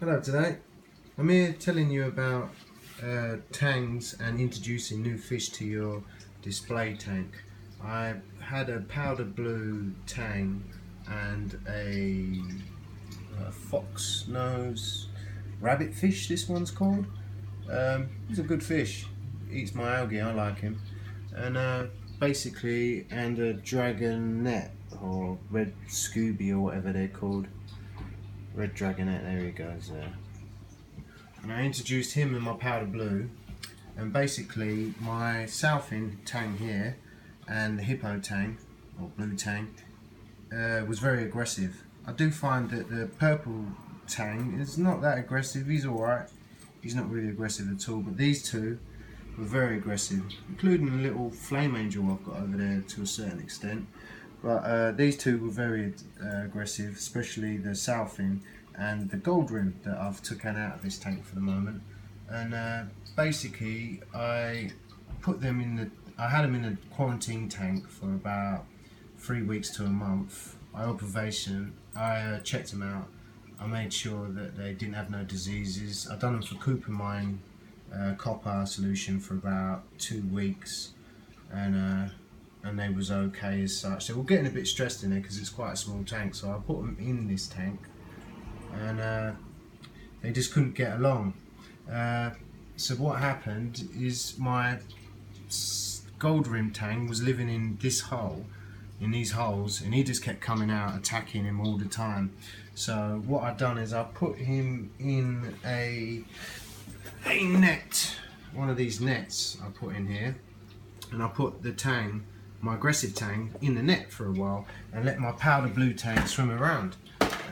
Hello today. I'm here telling you about tangs and introducing new fish to your display tank. I had a powder blue tang and a fox nose rabbit fish, this one's called. He's a good fish, eats my algae, I like him. And basically, and a dragon net or red Scooby or whatever they're called. Red dragonet, there he goes there. And I introduced him in my powder blue, and basically my southing tang here and the hippo tang or blue tang was very aggressive. I do find that the purple tang is not that aggressive. He's alright, he's not really aggressive at all, but these two were very aggressive, including the little flame angel I've got over there to a certain extent. But these two were very aggressive, especially the southing and the gold rim that I've taken out of this tank for the moment. And basically, I put them in the. I had them in a quarantine tank for about 3 weeks to a month. I observation. I checked them out. I made sure that they didn't have no diseases. I done them for copamine copper solution for about 2 weeks, and they was okay as such. They were getting a bit stressed in there because it's quite a small tank, so I put them in this tank, and they just couldn't get along. So what happened is my gold rim tang was living in this hole, in these holes, and he just kept coming out attacking him all the time. So what I've done is I put him in a net, one of these nets I put in here, and I put the tang, my aggressive tang, in the net for a while and let my powder blue tang swim around,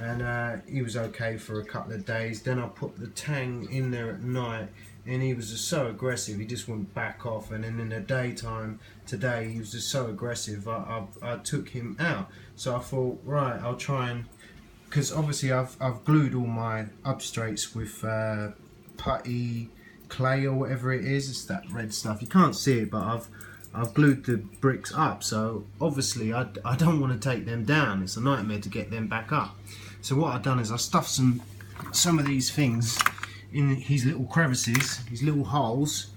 and he was okay for a couple of days. Then I put the tang in there at night, and he was just so aggressive, he just wouldn't back off. And then in the daytime today, he was just so aggressive, I took him out. So I thought, right, I'll try and, because obviously I've glued all my substrates with putty clay or whatever it is. It's that red stuff, you can't see it, but I've glued the bricks up, so obviously I don't want to take them down. It's a nightmare to get them back up. So what I've done is I stuffed some of these things in his little crevices, his little holes,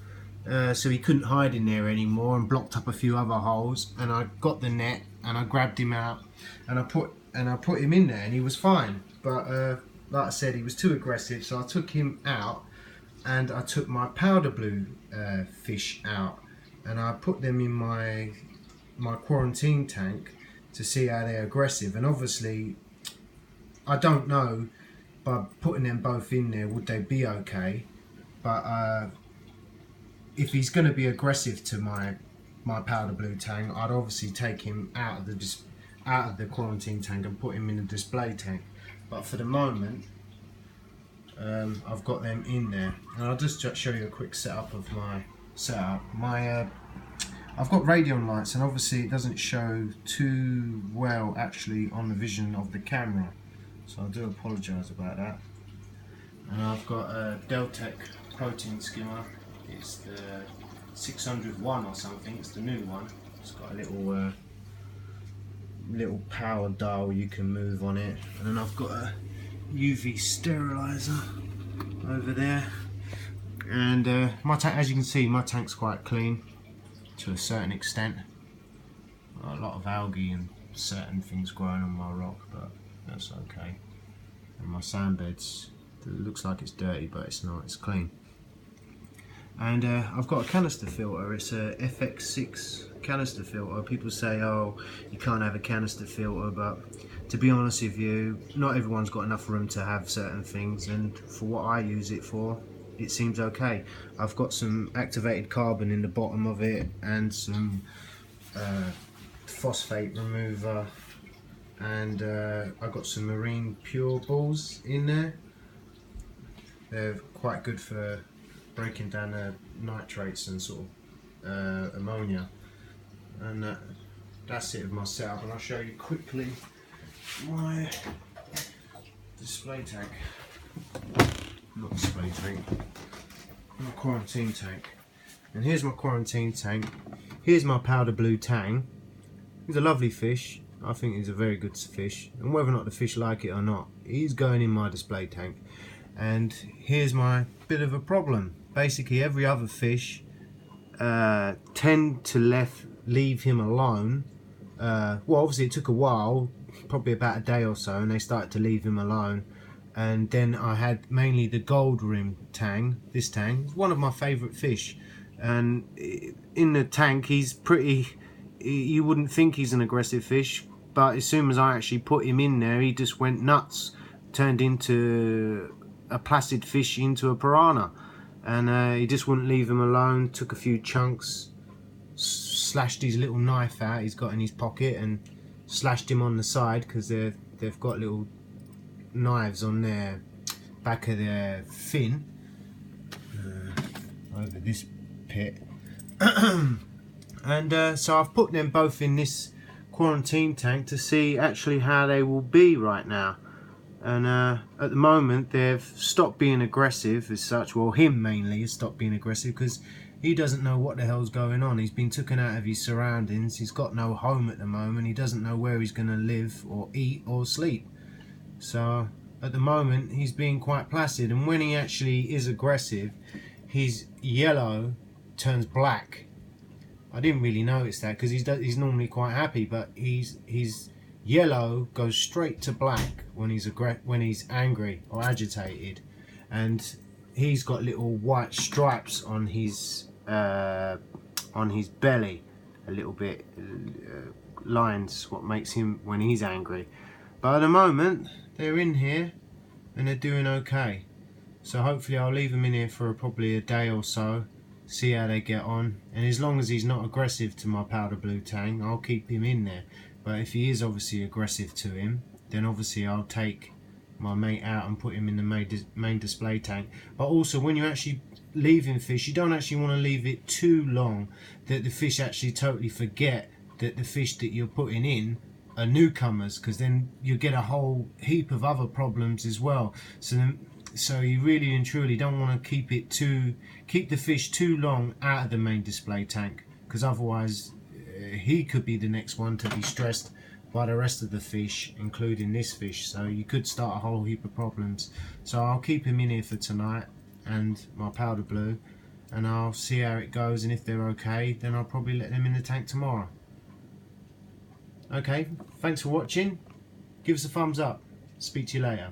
so he couldn't hide in there anymore, and blocked up a few other holes. And I got the net and I grabbed him out and I put him in there, and he was fine. But like I said, he was too aggressive, so I took him out, and I took my powder blue fish out, and I put them in my quarantine tank to see how they're aggressive. And obviously I don't know, by putting them both in there, would they be okay? But if he's going to be aggressive to my powder blue tank, I'd obviously take him out of the quarantine tank and put him in the display tank. But for the moment, I've got them in there, and I'll just show you a quick setup of my setup. I've got radion lights, and obviously it doesn't show too well actually on the vision of the camera, so I do apologise about that. And I've got a Deltec protein skimmer. It's the 601 or something. It's the new one. It's got a little power dial you can move on it. And then I've got a UV sterilizer over there. And my tank, as you can see, my tank's quite clean to a certain extent. A lot of algae and certain things growing on my rock, but that's okay. And my sand beds, it looks like it's dirty, but it's not, it's clean. And I've got a canister filter. It's a FX6 canister filter. People say, oh, you can't have a canister filter, but to be honest with you, not everyone's got enough room to have certain things, and for what I use it for, it seems okay. I've got some activated carbon in the bottom of it, and some phosphate remover, and I've got some marine pure balls in there. They're quite good for breaking down the nitrates and sort of ammonia. And that's it with my setup, and I'll show you quickly my display tank. Not display tank, my quarantine tank. And here's my quarantine tank. Here's my powder blue tang. He's a lovely fish. I think he's a very good fish, and whether or not the fish like it or not, he's going in my display tank. And here's my bit of a problem. Basically every other fish tend to leave him alone. Well, obviously it took a while, probably about a day or so, and they started to leave him alone. And then I had mainly the gold rim tang. This tang is one of my favourite fish, and in the tank he's pretty, you wouldn't think he's an aggressive fish, but as soon as I actually put him in there, he just went nuts, turned into a placid fish into a piranha. And he just wouldn't leave him alone. Took a few chunks, slashed his little knife out he's got in his pocket, and slashed him on the side, because they've got little knives on their back of their fin, over this pit. And so I've put them both in this quarantine tank to see actually how they will be right now. And at the moment they've stopped being aggressive as such. Well, him mainly has stopped being aggressive because he doesn't know what the hell's going on. He's been taken out of his surroundings. He's got no home at the moment. He doesn't know where he's going to live or eat or sleep. So at the moment he's being quite placid, and when he actually is aggressive, his yellow turns black. I didn't really notice that because he's normally quite happy, but his yellow goes straight to black when he's angry or agitated, and he's got little white stripes on his belly, a little bit lines, what makes him when he's angry. But at the moment they're in here and they're doing okay, so hopefully I'll leave them in here for probably a day or so, see how they get on, and as long as he's not aggressive to my powder blue tang, I'll keep him in there. But if he is obviously aggressive to him, then obviously I'll take my mate out and put him in the main display tank. But also, when you're actually leaving fish, you don't actually want to leave it too long that the fish actually totally forget that the fish that you're putting in are newcomers, because then you get a whole heap of other problems as well. So you really and truly don't want to keep the fish too long out of the main display tank, because otherwise he could be the next one to be stressed by the rest of the fish, including this fish. So you could start a whole heap of problems. So I'll keep him in here for tonight and my powder blue, and I'll see how it goes, and if they're okay, then I'll probably let them in the tank tomorrow. Okay, thanks for watching. Give us a thumbs up. Speak to you later.